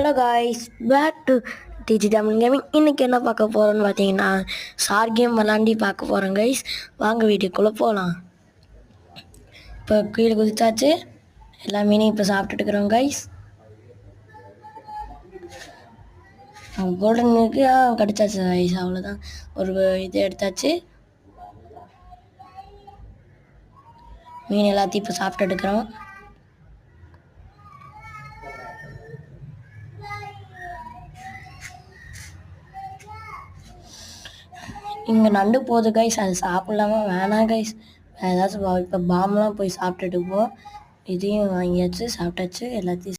Hello guys, back to Digi Tamil gaming. இன்றைக்கி என்ன பார்க்க போகிறோன்னு பார்த்தீங்கன்னா, சார் கேம் விளாண்டி பார்க்க போகிறோம் கைஸ். வாங்க வீட்டுக்குள்ளே போகலாம். இப்போ கீழே குதிச்சாச்சு, எல்லா மீனையும் இப்போ சாப்பிட்டுட்டு இருக்கிறோம் கைஸ். கோல்டனுக்கு கிடச்சாச்சு கைஸ், அவ்வளோதான். ஒரு இது எடுத்தாச்சு, மீன் எல்லாத்தையும் இப்போ சாப்பிட்டு எடுக்கிறோம். இங்கே நண்டு போகுது கைஸ், அது சாப்பிட்லாமா வேணாம் கைஸ். ஏதாச்சும் இப்போ பாம்லாம் போய் சாப்பிட்டுட்டு போ. இதையும் வாங்கியாச்சு, சாப்பிட்டாச்சு, எல்லாத்தையும்